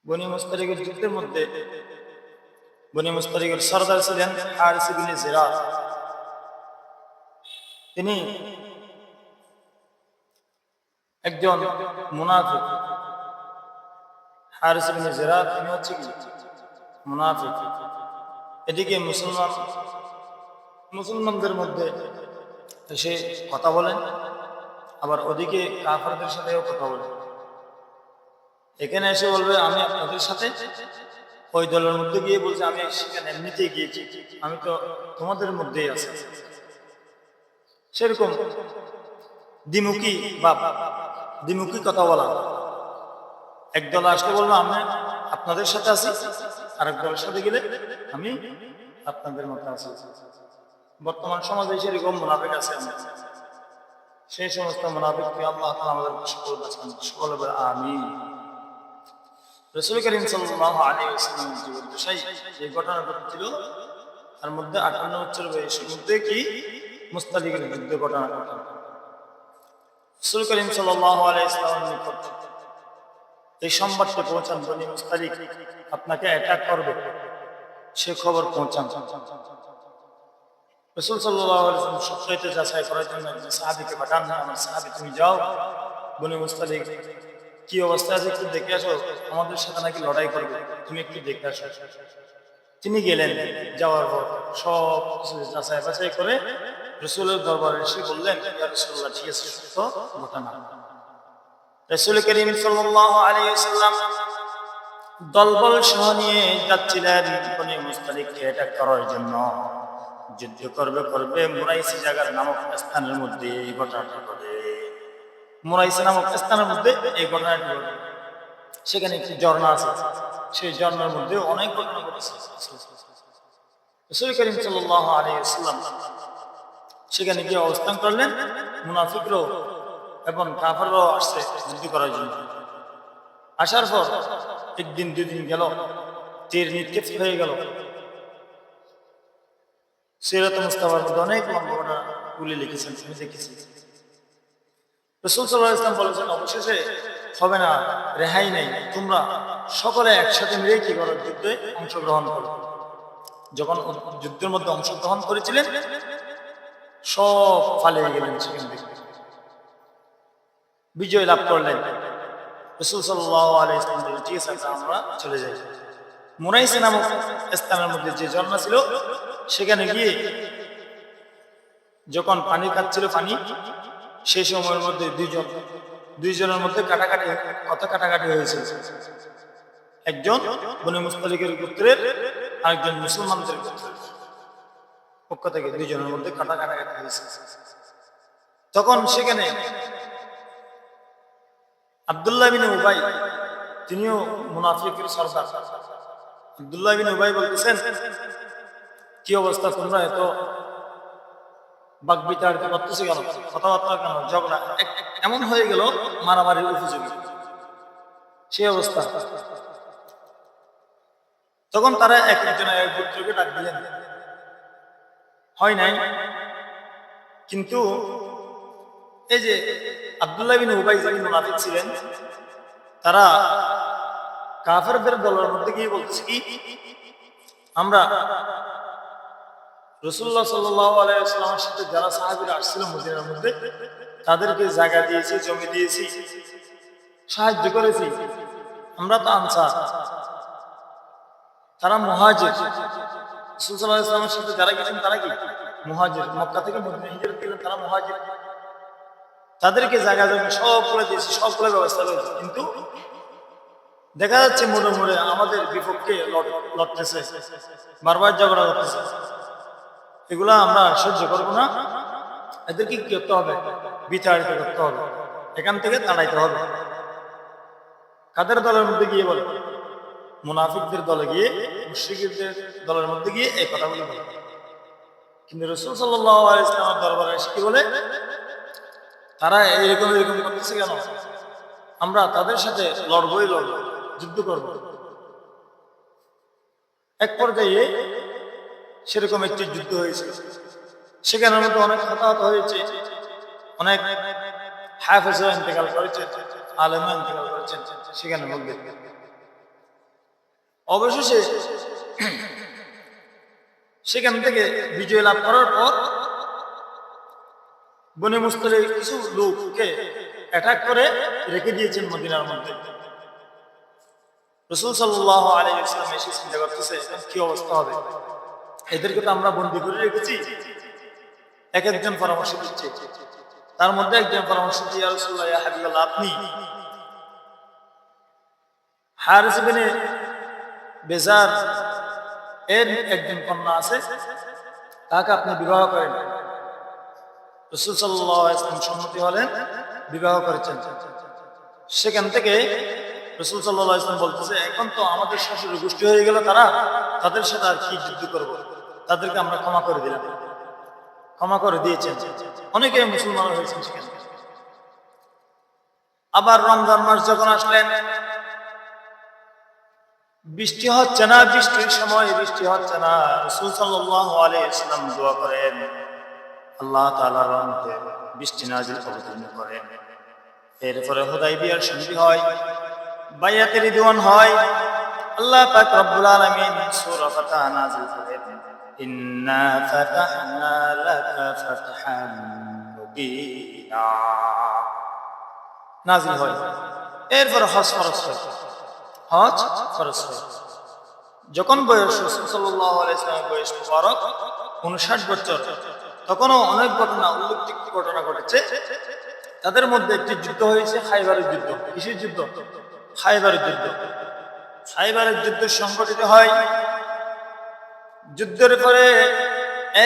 বনি মুস্তালিকের যুদ্ধের মধ্যে বনি মুস্তালিকের সরদার ছিলেন হারিস ইবনে জিরার। তিনি একজন মুনাফিক। হারিস ইবনে জিরার তিনি হচ্ছে কি মুনাফিক। এদিকে মুসলমানদের মধ্যে এসে কথা বলেন, আবার ওদিকে কাফেরদের সাথেও কথা বলেন। এখানে এসে বলবে আমি আপনাদের সাথে, ওই দলের মধ্যে গিয়ে বলছে আমি সেখানে এমনিতেই গিয়েছি, আমি তো তোমাদের মধ্যেই আছি। সেরকম দ্বিমুখী বা দ্বিমুখী কথা বলা। একদল আসলে বলবো আমি আপনাদের সাথে আছি, আরেক দলের সাথে গেলে আমি আপনাদের মধ্যে আছি। বর্তমান সমাজে সেরকম মুনাফিক আছে। সেই সমস্ত মুনাফিককে আল্লাহ তাআলা আমাদের সকল বাঁচান, সকল বলে আমিন। রাসূল করিম সাল্লাল্লাহু আলাইহি ওয়াসাল্লামের জীবদ্দশায় এই ঘটনা ঘটেছিল। তার মধ্যে 58 বছর বয়সের মধ্যে কি মুস্তালিকের যুদ্ধ ঘটনা ঘটে। রাসূল করিম সাল্লাল্লাহু আলাইহি ওয়াসাল্লামের নিকট এই সংবাদটি পৌঁছান, বনি মুস্তালিক আপনাকে অ্যাটাক করবে, সে খবর পৌঁছান। রাসূল সাল্লাল্লাহু আলাইহি ওয়াসাল্লাম সত্যতে যাচাই করার জন্য একজন সাহাবীকে পাঠান, আমার সাহাবী তুমি যাও, বনি মুস্তালিক কি অবস্থা আছে একটু দেখে আসো, আমাদের সাথে নাকি লড়াই করবে, তুমি একটু দেখে আসো। তিনি গেলেন, যাওয়ার পর সব কিছু যাচাই বাছাই করে রাসূলের দরবারে এসে বললেন, ইয়া রাসূলুল্লাহ ঠিক আছে, সত্য ঘটনা। রাসূল করিম সাল্লাল্লাহু আলাইহি ওয়াসাল্লাম দলবল সহ নিয়ে যাচ্ছিলেন বনি মুস্তালিককে অ্যাটাক করার জন্য। যুদ্ধ করবে মুরাইসি জায়গার নামক স্থানের মধ্যে এই ঘটনাটি ঘটে। মুরাইসি নামক স্থানের মধ্যে এই ঘটনাটি ঘটে। সেখানে একটি ঝর্ণা আছে, সেই ঝর্ণার মধ্যে অনেক ঘটনা ঘটেছে। রাসূল করিম সাল্লাল্লাহু আলাইহি ওয়াসাল্লাম সেখানে গিয়ে অবস্থান করলেন। মুনাফিকরাও এবং কাফেররাও আসছে যুদ্ধ করার জন্য। আসার পর একদিন দুদিন গেল, তীর নিক্ষেপ হয়ে গেল। সিরাত মুস্তাফার মধ্যে অনেক লম্বা ঘটনা গুলি লিখেছেন, আমি দেখেছি। রাসূল সাল্লাল্লাহু আলাইহি ওয়াসাল্লাম বলেছেন অবশেষে হবে না, রেহাই নেই, তোমরা সকলে একসাথে মিলে কি করো, যুদ্ধে অংশগ্রহণ করো। যখন যুদ্ধের মধ্যে অংশগ্রহণ করেছিলেন সব পালিয়ে গেলেন, সেখান থেকে বিজয় লাভ করলেন। রাসূল সাল্লাল্লাহু আলাইহি ওয়াসাল্লাম বললেন ঠিক আছে আমরা চলে যাই। মুরাইসি নামক স্থানের মধ্যে যে ঝর্ণা ছিল সেখানে গিয়ে যখন পানি খাচ্ছিল পানি, সেই সময়ের মধ্যে দুইজনের মধ্যে কাটাকাটি হয়েছিল। একজন বনি মুস্তালিকের গোত্রের, আরেকজন মুসলমানদের গোত্রের পক্ষ থেকে দুইজনের মধ্যে কাটাকাটি হয়েছে। তখন সেখানে আব্দুল্লাহ বিন উবাই, তিনিও মুনাফিকের সরদার। আব্দুল্লাহ বিন উবাই বলতেছেন কি অবস্থা, তোমরা এত বাকবিতণ্ডা করতেছে কেন, কথাবার্তা কেন, ঝগড়া এমন হয়ে গেল মারামারির উপযোগী সেই অবস্থা। তখন তারা এক একজনের এক পুত্রকে ডাক দিলেন, হয় নাই। কিন্তু এই যে আব্দুল্লাহ বিন উবাই যিনি মুনাফিক ছিলেন, তারা কাফেরদের দলের মধ্যে গিয়ে বলতেছে কি আমরা রাসূলুল্লাহ সাল্লাল্লাহু আলাইহি ওয়াসাল্লামের সাথে যারা সাহাবীরা আসছিল মদিনার মধ্যে, তাদেরকে জায়গা দিয়েছি, জমি দিয়েছি, সাহায্য করেছি, আমরা তো আনসার, তারা মুহাজির। রাসূল সাল্লাল্লাহু আলাইহি ওয়াসাল্লামের সাথে যারা গেছেন তারা কি মুহাজির, মক্কা থেকে মদিনা হিজরত করলেন, তারা মুহাজির। তাদেরকে জায়গা জমি সব করে দিয়েছি, সবগুলো ব্যবস্থা করেছি। কিন্তু দেখা যাচ্ছে মোড়ে মোড়ে আমাদের বিপক্ষে লড়তেছে, বারবার ঝগড়া করতেছে, এগুলা আমরা সহ্য করবো না, এদেরকে কি করতে হবে, বিতাড়িত করতে হবে, এখান থেকে তাড়াইতে হবে। কাদের দলের মধ্যে গিয়ে বলে, মুনাফিকদের দলে গিয়ে, মুশরিকদের দলের মধ্যে গিয়ে এই কথাগুলো বলে। কিন্তু রাসূল সাল্লাল্লাহু আলাইহি ওয়াসাল্লামের দরবারে এসে কি বলে, তারা এরকম করতেছে কেন, আমরা তাদের সাথে লড়বই, যুদ্ধ করব। এক পর্যায়ে সেরকম একটি যুদ্ধ হয়েছে, সেখানের মধ্যে অনেক হতাহত হয়েছে, অনেক হাফেজও ইন্তেকাল করেছেন, আলেমও ইন্তেকাল করেছেন সেখানের মধ্যে। অবশেষে সেখান থেকে বিজয় লাভ করার পর বনে মুস্তালিক কিছু লোককে অ্যাটাক করে রেখে দিয়েছেন মদিনার মধ্যে। রাসূল সাল্লাল্লাহু আলাইহি ওয়াসাল্লাম এসে চিন্তা করতেছে কি অবস্থা হবে, এদেরকে তো আমরা বন্দী করে রেখেছি। এক একজন পরামর্শ দিচ্ছে, তার মধ্যে একজন পরামর্শ দিয়ে ইয়া রাসূলুল্লাহ ইয়া হাবিবাল্লাহ, আপনি হারিস ইবনে বেজার এর একজন কন্যা আছে, তাকে আপনি বিবাহ করেন। রাসূল সাল্লাল্লাহু আলাইহি ওয়াসাল্লাম সম্মতি হলেন, বিবাহ করেছেন। সেখান থেকে রাসূল সাল্লাল্লাহু আলাইহি ওয়াসাল্লাম বলতেছে, এখন তো আমাদের শ্বশুর গোষ্ঠী হয়ে গেল, তাদের সাথে আর কি যুদ্ধ করব, তাদেরকে আমরা ক্ষমা করে দিলাম। ক্ষমা করে দিয়েছেন, অনেকে মুসলমান হয়েছেন সেখানে। আবার রমজান মাস যখন আসলেন, বৃষ্টি হচ্ছে না, বৃষ্টির সময় বৃষ্টি হচ্ছে না। রাসূল সাল্লাল্লাহু আলাইহি ওয়াসাল্লাম দোয়া করেন, আল্লাহ তাআলার রহমতে বৃষ্টি নাজিল অবতীর্ণ করেন। এরপরে হুদাইবিয়ার সন্ধি হয়, বাইয়াতে রিদওয়ান হয়। আল্লাহ পাক রব্বুল আলামিন সূরা ফাতহ নাজিল করেন, ইন্না ফাতাহনা লাকা ফাতহান মুবিনা নাজিল হয়। এরপর হজ ফরজ হয়, হজ ফরজ হয়। যখন বয়স রাসূল সাল্লাল্লাহু আলাইহি ওয়াসাল্লামের বয়স মুবারক 59 বছর, তখনও অনেক ঘটনা, উল্লেখযোগ্য ঘটনা ঘটেছে। তাদের মধ্যে একটি যুদ্ধ হয়েছে, খাইবারের যুদ্ধ। কিসের যুদ্ধ? খাইবারের যুদ্ধ। খাইবারের যুদ্ধ সংঘটিত হয়। যুদ্ধের পরে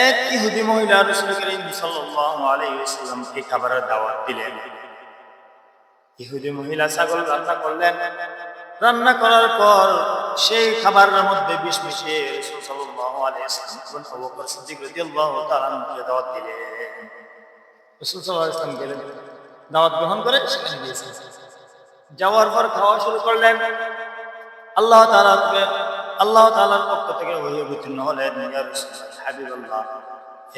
এক ইহুদি মহিলা রাসূল করিম সাল্লাল্লাহু আলাইহি ওয়াসাল্লামকে খাবারের দাওয়াত দিলেন। ইহুদি মহিলা ছাগল রান্না করলেন। রান্না করার পর সেই খাবারের মধ্যে বিষ মিশিয়ে রাসূল সাল্লাল্লাহু আলাইহি ওয়াসাল্লাম এবং আবু বকর সিদ্দিক রাদিয়াল্লাহু তাআলা আনহুকে দাওয়াত দিলেন। রাসূল সাল্লাল্লাহু আলাইহি ওয়াসাল্লাম গেলেন, দাওয়াত গ্রহণ করে সেখানে গিয়েছেন। যাওয়ার পর খাওয়া শুরু করলেন। আল্লাহ তাআলার পক্ষ থেকে ওহী অবতীর্ণ হলেন, ইয়া রাসূলুল্লাহ হাবিবাল্লাহ,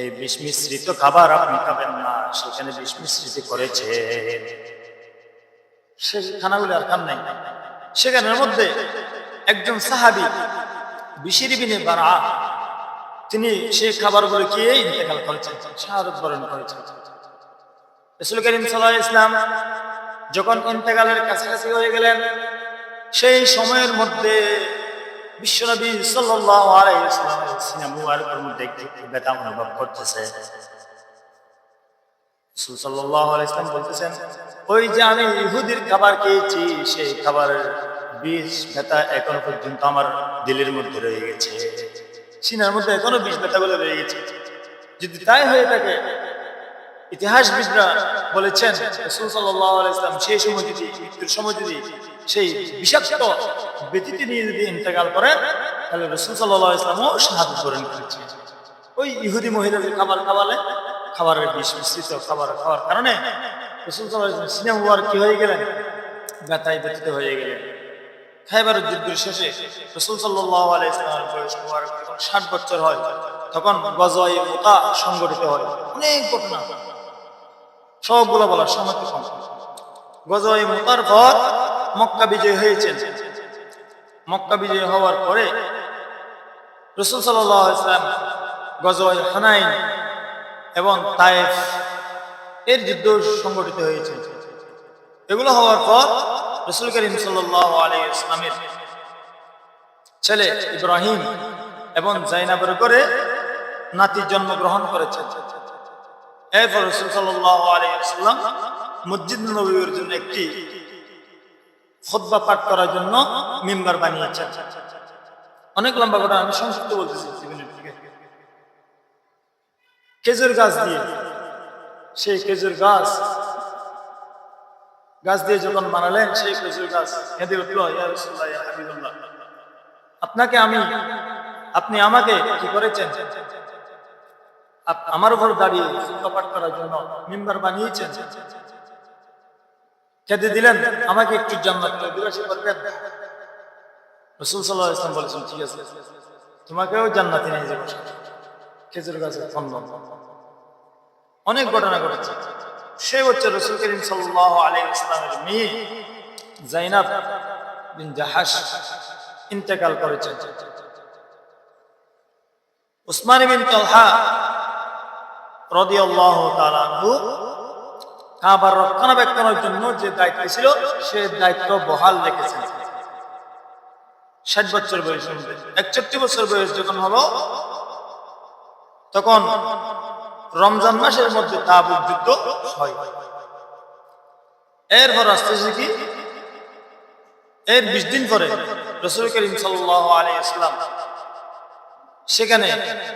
এই বিষ মিশ্রিত খাবার আপনি খাবেন না, সেখানে বিষ মিশ্রিত করেছে। সে খানাগুলো আর খান নাই। সেখানের মধ্যে একজন সাহাবী বিশির ইবনে বারআ, তিনি সেই খাবারগুলো খেয়ে ইন্তেকাল করেছেন, শাহাদাত বরণ করেছেন। রাসূল করিম সাল্লাল্লাহু আলাইহি ওয়াসাল্লাম যখন ইন্তেকালের কাছাকাছি হয়ে গেলেন, সেই সময়ের মধ্যে বিশ্বনবী সাল্লাল্লাহু আলাইহি ওয়াসাল্লামের সিনা মুবারকের মধ্যে একটি ব্যথা অনুভব করতেছে। রাসূল সাল্লাল্লাহু আলাইহি ওয়াসাল্লাম বলতেছেন, ওই যে আমি ইহুদির খাবার খেয়েছি, সেই খাবারের বিষ ব্যথা এখনো পর্যন্ত আমার দিলের মধ্যে রয়ে গেছে, সিনার মধ্যে এখনো বিষ ব্যথাগুলো রয়ে গেছে। যদি তাই হয়ে থাকে, ইতিহাসবিদরা বলেছেন রাসূল সাল্লাল্লাহু আলাইহি ওয়াসাল্লাম সেই সময় যদি, মৃত্যুর সময় যদি সেই বিষাক্ত ব্যথিটি নিয়ে যদি ইন্তেকাল করেন, তাহলে রাসূল সাল্লাল্লাহু আলাইহি ওয়াসাল্লামও শাহাদাত বরণ করেছেন। ওই ইহুদি মহিলা যে খাবার খাওয়ালে, খাবারের বিষ মিশ্রিত খাবার খাওয়ার কারণে রাসূল সাল্লাল্লাহু আলাইহি ওয়াসাল্লাম সিনা মুবারক কি হয়ে গেলেন? ব্যথায় ব্যথিত হয়ে গেলেন। খাইবারের যুদ্ধের শেষে রাসূল সাল্লাল্লাহু আলাইহি ওয়াসাল্লামের বয়স মুবারক যখন 60 বছর হয়, তখন গজওয়ায়ে মুতা সংঘটিত হয়। অনেক ঘটনা, সবগুলো বলার সময় কম। গজওয়ায়ে মুতার পর মক্কা বিজয় হয়েছে। মক্কা বিজয় হওয়ার পরে রাসূল সাল্লাল্লাহু আলাইহি ওয়াসাল্লাম গজওয়ায়ে হুনাইন এবং তায়েফ এর যুদ্ধ সংঘটিত হয়েছে। এগুলো হওয়ার পর রাসূল করিম সাল্লাল্লাহু আলাইহি ওয়াসাল্লামের ছেলে ইব্রাহিম এবং জাইনাবের করে নাতি জন্মগ্রহণ করেছেন। এরপর রাসূল সাল্লাল্লাহু আলাইহি ওয়াসাল্লাম মসজিদ নববীর জন্য একটি খুতবা পাঠ করার জন্য মিম্বার বানিয়েছেন। অনেক লম্বা কথা, আমি সংক্ষিপ্ত বলতেছি। খেজুর গাছ দিয়ে, সেই খেজুর গাছ দিয়ে যখন বানালেন, সেই খেজুর গাছ কেঁদে উঠল, ইয়া রাসূলুল্লাহ ইয়া হাবিবাল্লাহ, আপনি আমাকে কি করেছেন? আমার উপর দাঁড়িয়ে খুতবা পাঠ করার জন্য মিম্বার বানিয়েছেন, কেঁদে দিলেন, আমাকে একটু জান্নাতে অধিবাসী করবেন। রাসূল সাল্লাল্লাহু আলাইহি ওয়াসাল্লাম বলেছেন, ঠিক আছে, তোমাকেও জান্নাতে নিয়ে যাবো। খেজুর গাছের খণ্ডন। অনেক ঘটনা ঘটেছে। সেই বছর রাসূল করিম সাল্লাল্লাহু আলাইহি ওয়াসাল্লামের মেয়ে জাইনাব বিন জাহাশ ইন্তেকাল করেছেন। উসমান বিন তালহা রাদিয়াল্লাহু তাআলা আনহু কাবার রক্ষণাবেক্ষণের জন্য যে দায়িত্ব ছিল সে দায়িত্ব বহাল রেখেছেন। 60 বছর বয়সের মধ্যে 61 বছর বয়স যখন হলো তখন রমজান মাসের মধ্যে তাবুক যুদ্ধ হয়। এরপর আসতেছে কি, এর 20 দিন পরে রাসূল করিম সাল্লাল্লাহু আলাইহি ওয়াসাল্লাম সেখানে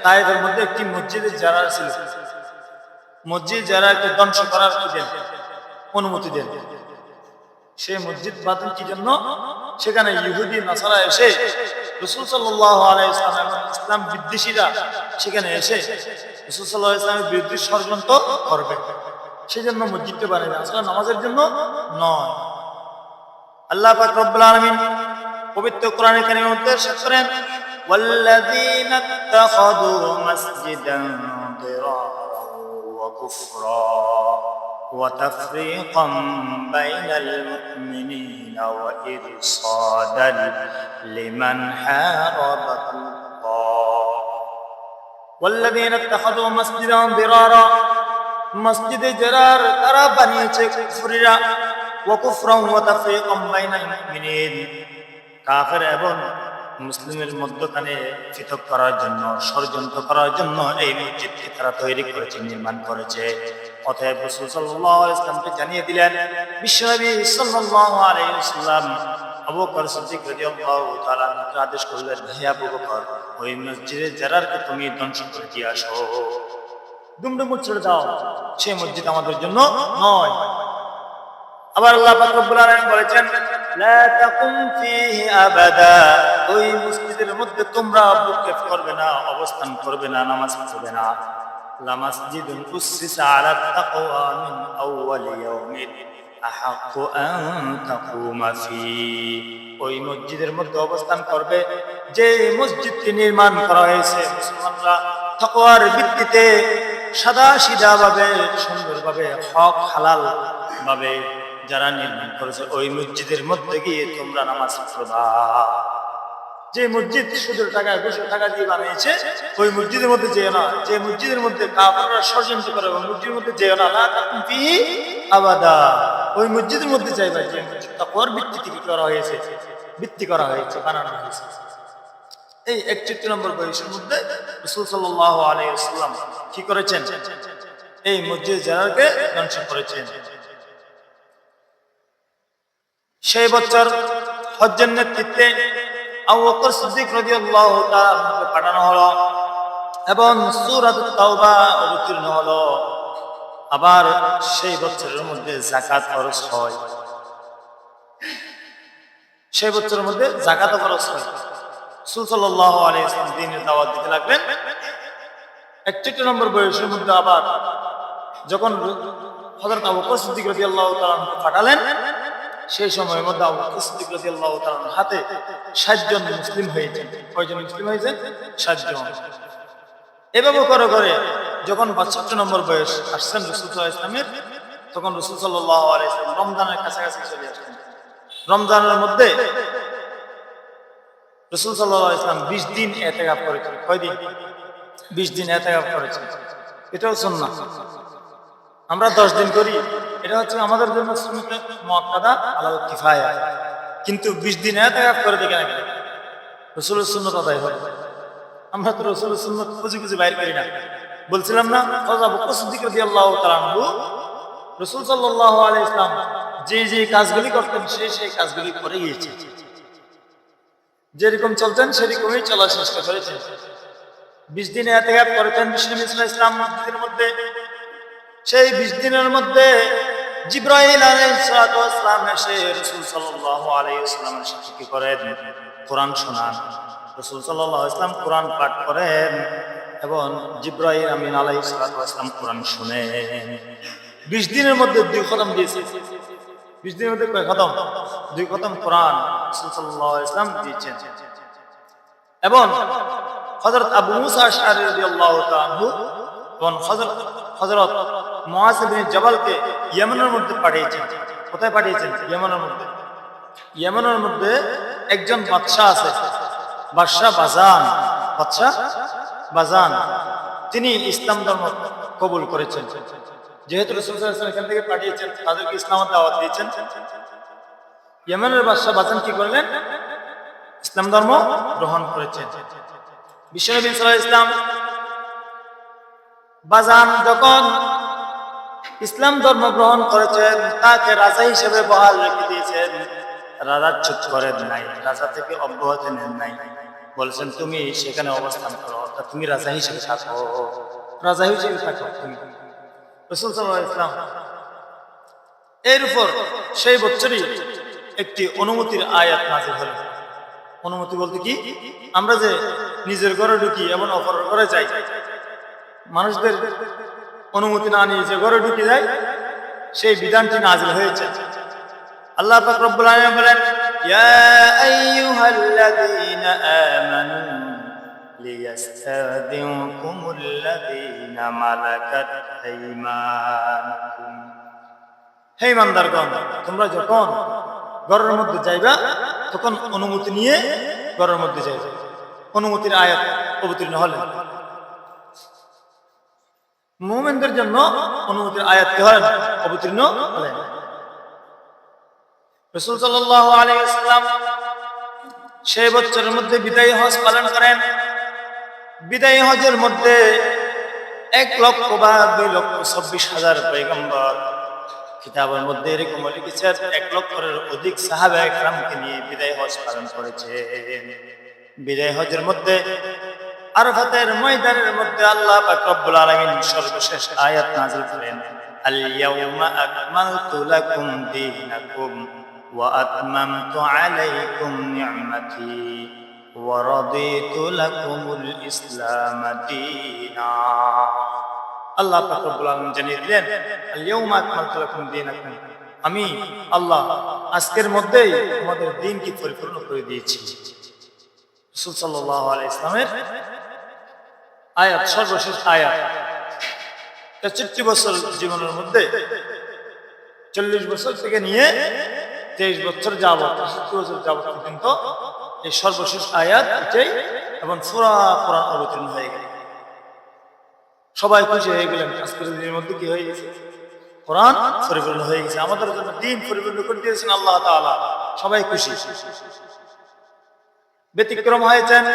তায়েফের মধ্যে একটি মসজিদে যারা ছিল, মসজিদ যারাকে ধ্বংস করার কি দেন, অনুমতি দেন। সেই মসজিদ বাতিল কি জন্য? সেখানে ইহুদি নাসারা এসে রাসূল সাল্লাল্লাহু আলাইহি ওয়াসাল্লাম এবং ইসলাম বিদ্বেষীরা সেখানে এসে রাসূল সাল্লাল্লাহু আলাইহি ওয়াসাল্লামের বিরুদ্ধে ষড়যন্ত্র করবে, সেজন্য মসজিদটা বানিয়ে আসলে নামাজের জন্য নয়। আল্লাহ পাক রব্বুল আলামিন পবিত্র কোরআনে কারীমের মধ্যে ইরশাদ করেন, ওয়াল্লাযীনা ইত্তাখাযু মাসজিদান দিরারা ওয়া কুফরা ওয়া তাফরীকাম বাইনাল মুমিনিনা ওয়া ইরসাদান লিমান হারাবাল্লাহ। ওয়াল্লাযীনা ইত্তাখাযু মাসজিদান দিরারা, মসজিদে দিরার তারা বানিয়েছে কুফরিরা, ওয়া কুফরা ওয়া তাফরীকাম বাইনাল মুমিনিন, কাফের এবং মুসলিমের মধ্যখানে পৃথক করার জন্য, ষড়যন্ত্র করার জন্য এই মসজিদকে তারা তৈরি করেছে, নির্মাণ করেছে। অতএব রাসূল সাল্লাল্লাহু আলাইহি ওয়াসাল্লামকে জানিয়ে দিলেন, বিশ্বনবী সাল্লাল্লাহু আলাইহি ওয়াসাল্লাম আবু বকর সিদ্দিক রাদিয়াল্লাহু তাআলা আনহুকে আদেশ করলেন, হে আবু বকর, ওই মসজিদে যারারকে তুমি ধ্বংস করে দিয়ে আসো, দুমড়ে মুচড়ে দাও, সেই মসজিদ আমাদের জন্য নয়। আবার আল্লাহ পাক রব্বুল আলামিন বলেছেন, লা তাকুম ফীহি আবাদা, ওই মসজিদের মধ্যে তোমরা বুকেফ করবে না, অবস্থান করবে না, নামাজ পড়বে না। লা মাসজিদুন উসসিসা আলা তাকওয়া মিন আউয়াল ইয়াউমিন আহাক্কু আন তাকুমা ফী, ওই মসজিদের মধ্যে অবস্থান করবে যে মসজিদটি নির্মাণ করা হয়েছে মুসলমানরা তাকওয়ার ভিত্তিতে, সাদা সিধা ভাবে, সুন্দরভাবে, হক হালাল ভাবে যারা নির্মাণ করেছে, ওই মসজিদের মধ্যে গিয়ে তোমরা নামাজ পড়বা। যে মসজিদ সুদের টাকা, ঘুষের টাকা দিয়ে বানিয়েছে, ওই মসজিদের মধ্যে যেও না। যে মসজিদের মধ্যে কাফেররা ষড়যন্ত্র করে, ওই মসজিদের মধ্যে যেও না। লা তাকুম ফীহি আবাদা, ওই মসজিদের মধ্যে যাইবা যে তাকওয়ার ভিত্তিতে কি করা হয়েছে, ভিত্তি করা হয়েছে, বানানো হয়েছে। এই 61 নম্বর বয়সের মধ্যে রাসূল সাল্লাল্লাহু আলাইহি ওয়াসাল্লাম কি করেছেন? এই মসজিদ যারাকে ধ্বংস করেছেন। সেই বছর হজ্জের নেতৃত্বে আবু বকর সিদ্দিক রাদিয়াল্লাহু তাআলা আনহুকে পাঠানো হলো এবং সূরাতুত তাওবা অবতীর্ণ হলো। আবার সেই বছরের মধ্যে যাকাত খরচ হয়, সেই বছরের মধ্যে যাকাত খরচ হয়। রাসূল সাল্লাল্লাহু আলাইহি ওয়াসাল্লাম দ্বীনের দাওয়াত দিতে লাগলেন। 61 নম্বর বয়সের মধ্যে আবার যখন হযরত আবু বকর সিদ্দিক রাদিয়াল্লাহু তাআলা আনহুকে পাঠালেন, সেই সময়ের মধ্যে আবু বকর সিদ্দিক রাদিয়াল্লাহু তাআলার হাতে 60 জন মুসলিম হয়েছেন। কয়জন মুসলিম হয়েছেন? 60 জন। এভাবে করে করে যখন 62 নম্বর বয়স আসছেন রাসূল সাল্লাল্লাহু আলাইহি ওয়াসাল্লামের, তখন রাসূল সাল্লাল্লাহু আলাইহি ওয়াসাল্লাম রমজানের কাছাকাছি চলে আসলেন। রমজানের মধ্যে রাসূল সাল্লাল্লাহু আলাইহি ওয়াসাল্লাম 20 দিন ইতিকাফ করেছেন। কয়দিন? 20 দিন ইতিকাফ করেছেন। এটাও সুন্নাহ। আমরা 10 দিন করি, এটা হচ্ছে আমাদের জন্য সুন্নাতে মুআক্কাদা আলাল কিফায়া। কিন্তু 20 দিন ইতিকাফ করে দেখেন না, রাসূলের সুন্নাত আদায় হবে। আমরা তো রাসূলের সুন্নাত খুঁজে খুঁজে বাইর করি না। বলছিলাম না, হযরত আবু বকর সিদ্দিক রাদিয়াল্লাহু তাআলা আনহু রাসূল সাল্লাল্লাহু আলাইহি ওয়াসাল্লাম যে যে কাজগুলি করতেন সেই কাজগুলি করে গিয়েছে। যেরকম চলতেন সেরকমই চলার চেষ্টা করেছেন। 20 দিন ইতিকাফ করেছেন বিশ্বনবী সাল্লাল্লাহু আলাইহি ওয়াসাল্লাম মসজিদের মধ্যে। সেই 20 দিনের মধ্যে জিবরাইল আলাইহিস সালাতু ওয়াস সালাম এসে রাসূল সাল্লাল্লাহু আলাইহি ওয়াসাল্লামের সাথে কি করেন? কোরআন শোনান। রাসূল সাল্লাল্লাহু আলাইহি ওয়াসাল্লাম কোরআন পাঠ করেন এবং জিবরাইল আমিন আলাইহিস সালাতু ওয়াস সালাম কোরআন শুনেন। 20 দিনের মধ্যে 2 খতম দিয়েছে। 20 দিনের মধ্যে কয় খতম? 2 খতম কোরআন রাসূল সাল্লাল্লাহু আলাইহি ওয়াসাল্লাম দিয়েছেন। এবং হযরত আবু মুসা আশআরী রাদিয়াল্লাহু তাআলা আনহু এবং হযরত মুআয ইবনে জাবালকে ইয়েমেনের মধ্যে পাঠিয়েছেন। কোথায় পাঠিয়েছেন? ইয়েমেনের মধ্যে। ইয়েমেনের মধ্যে একজন বাদশাহ আছে, বাদশাহ বাজান, তিনি ইসলাম ধর্ম কবুল করেছেন। যেহেতু রাসূল সাল্লাল্লাহু আলাইহি ওয়াসাল্লাম এখান থেকে পাঠিয়েছেন, তাদেরকে ইসলামের দাওয়াত দিয়েছেন। ইয়েমেনের বাদশাহ বাজান কি করলেন? ইসলাম ধর্ম গ্রহণ করেছেন। বিশ্বনবী সাল্লাল্লাহু আলাইহি ওয়াসাল্লাম বাজান যখন ইসলাম ধর্ম গ্রহণ করেছেন, তাকে রাজা হিসেবে বহাল রেখে দিয়েছেন। রাজা চুপ করেন নাই, রাজা থেকে অব্যাহতি নেন নাই, বলেছেন তুমি সেখানে অবস্থান করো, অর্থাৎ তুমি রাজা হিসেবে থাকো, রাজা হিসেবে থাকো তুমি। রাসূল সাল্লাল্লাহু আলাইহি ওয়াসাল্লাম এর উপর সেই বছরই একটি অনুমতির আয়াত নাযিল হলো। অনুমতি বলতে কি, আমরা যে নিজের ঘরে ঢুকি এবং অপর ঘরে যাই, মানুষদের অনুমতি না নিয়ে যে ঘরে ঢুকে যায়, সেই বিধানটি নাযিল হয়েছে। আল্লাহ পাক রব্বুল আলামিন বলেন, ইয়া আইয়ুহাল্লাযীনা আমানু লিয়াস্তাযিনকুমুল্লাযীনা মালাকাত আইমানুকুম। হে ইমানদারগণ, তোমরা যখন ঘরের মধ্যে যাইবা তখন অনুমতি নিয়ে ঘরের মধ্যে যাইবা। অনুমতির আয়াত অবতীর্ণ হলেন। মুমিনদের জন্য অনুমতির আয়াত কি হলেন? অবতীর্ণ হলেন। রাসূল সাল্লাল্লাহু আলাইহি ওয়াসাল্লাম সেই বছরের মধ্যে বিদায়ী হজ পালন করেন। বিদায়ী হজের মধ্যে 1,02,26,000 পয়গম্বর, কিতাবের মধ্যে এরকম লিখেছে 1 লক্ষের অধিক সাহাবায়ে কেরামকে নিয়ে বিদায়ী হজ পালন করেছে। বিদায়ী হজের মধ্যে আরাফাতের ময়দানের মধ্যে আল্লাহ পাক রব্বুল আলামিন সর্বশেষ আয়াত নাযিল করেন, আল ইয়াউমা আকমালতু লাকুম দীনাকুম ওয়া আতমামতু আলাইকুম নি'মাতি ওয়া রাদিতু লাকুমুল ইসলাম দীনা। আল্লাহ পাক রব্বুল আলামিন জানিয়ে দিলেন, আল ইয়াউমা আকমালতু লাকুম দীনাকুম, আমি আল্লাহ আজকের মধ্যেই তোমাদের দ্বীনকে পরিপূর্ণ করে দিয়েছি। রাসূল সাল্লাল্লাহু আলাইহি ওয়াসাল্লামের আয়াত, সর্বশেষ আয়াত। 63 বছর জীবনের মধ্যে 40 বছর থেকে নিয়ে 23 বছর যাবত, 60 বছর যাবত পর্যন্ত এই সর্বশেষ আয়াত এটাই, এবং সূরা কোরআন অবতীর্ণ হয়ে গেল। সবাই খুশি হয়ে গেলেন, আজকের দিনের মধ্যে কি হয়ে গেছে? কোরআন পরিপূর্ণ হয়ে গেছে, আমাদের জন্য দ্বীন পরিপূর্ণ করে দিয়েছেন আল্লাহ তাআলা। সবাই খুশি। ব্যতিক্রম হয়েছেন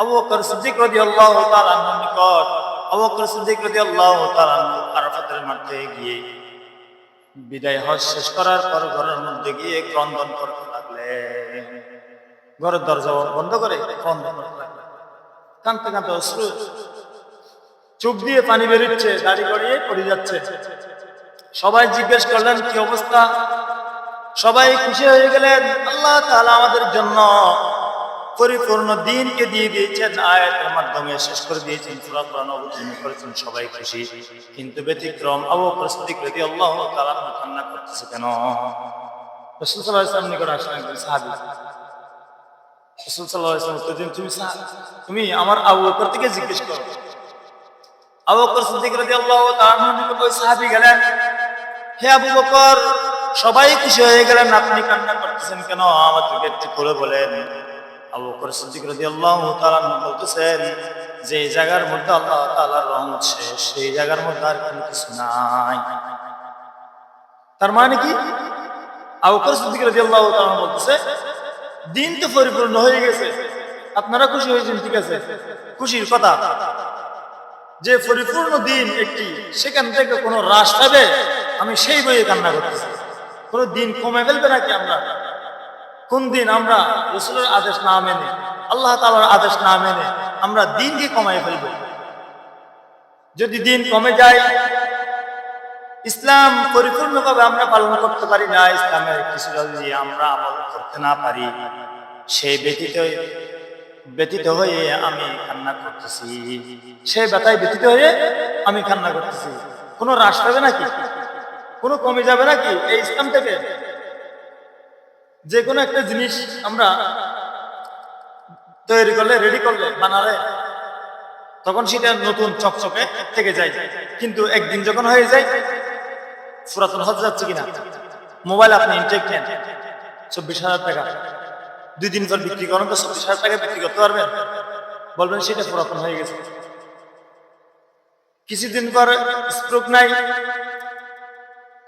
আবু বকর সিদ্দিক রাদিয়াল্লাহু তাআলা আনহুর নিকট। আবু বকর সিদ্দিক রাদিয়াল্লাহু তাআলা আনহু আরাফাতের মাঠে গিয়ে বিদায় হজ শেষ করার পর ঘরের মধ্যে গিয়ে ক্রন্দন করতে লাগলেন। ঘরের দরজা বন্ধ করে ক্রন্দন করতে লাগলেন। কাঁদতে কাঁদতে অশ্রু চোখ দিয়ে পানি বেরোচ্ছে, দাড়ি গড়িয়ে পড়ে যাচ্ছে। সবাই জিজ্ঞেস করলেন কি অবস্থা? সবাই খুশি হয়ে গেলেন, আল্লাহ তাআলা আমাদের জন্য পরিপূর্ণ দ্বীনকে দিয়ে দিয়েছেন, আয়াতের মাধ্যমে শেষ করে দিয়েছেন, সূরা কোরআন অবতীর্ণ করেছেন। সবাই খুশি। কিন্তু ব্যতিক্রম আবু বকর সিদ্দিক রাদিয়াল্লাহু তাআলা কান্না করতেছে কেন? রাসূল সাল্লাল্লাহু আলাইহি ওয়াসাল্লাম নিকট আসলেন একজন সাহাবী। রাসূল সাল্লাল্লাহু আলাইহি ওয়াসাল্লাম, তুমি আমার আবু বকর থেকে জিজ্ঞেস করো। আবু বকর সিদ্দিক রাদিয়াল্লাহু তাআলা নিকট ওই সাহাবী গেলেন, হে আবু বকর, সবাই খুশি হয়ে গেলেন, আপনি কান্না করতেছেন কেন? আমাদেরকে একটু খুলে বলেন। আবু বকর সিদ্দিক রাদিয়াল্লাহু তাআলা বলতেছেন, যে জায়গার মধ্যে আল্লাহ তাআলার রহমত শেষ, সেই জায়গার মধ্যে আর কোনো কিছু নাই। তার মানে কি? আবু বকর সিদ্দিক রাদিয়াল্লাহু তাআলা বলতেছে, দ্বীন তো পরিপূর্ণ হয়ে গেছে, আপনারা খুশি হয়েছেন, ঠিক আছে, খুশির কথা। যে পরিপূর্ণ দ্বীন একটি, সেখান থেকে কোনো হ্রাস পাবে, আমি সেই বইয়ে কান্না করতেছি। কোনো দিন কমে ফেলবে নাকি? আমরা কোন দিন আমরা রাসূলের আদেশ না মেনে, আল্লাহ তাআলার আদেশ না মেনে আমরা দ্বীনকে কমাই ফেলব? যদি দ্বীন কমে যায়, ইসলাম পরিপূর্ণভাবে আমরা পালন করতে পারি না, ইসলামের কিছু যদি আমরা আমল করতে না পারি, সেই ব্যতীত হয়ে আমি কান্না করতেছি, সে ব্যথায় ব্যতীত হয়ে আমি কান্না করতেছি। কোনো হ্রাস পাবে নাকি? কোনো কমে যাবে নাকি এই ইসলাম থেকে? যে কোনো একটা জিনিস আমরা তৈরি করলে, রেডি করলে, বানালে, তখন সেটা নতুন চকচকে থেকে যায়। কিন্তু একদিন যখন হয়ে যায়, পুরাতন হয়ে যাচ্ছে কিনা? মোবাইল আপনি ইনটেক নেন 24,000 টাকা, 2 দিন পর বিক্রি করেন তো 40,000 টাকা বিক্রি করতে পারবেন? বলবেন সেটা পুরাতন হয়ে গেছে। কিছুদিন পর স্ট্রোক নাই,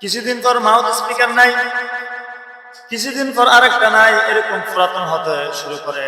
কিছুদিন পর মাউথ স্পিকার নাই, কিছুদিন পর আরেকটা নাই, এরকম পুরাতন হতে শুরু করে।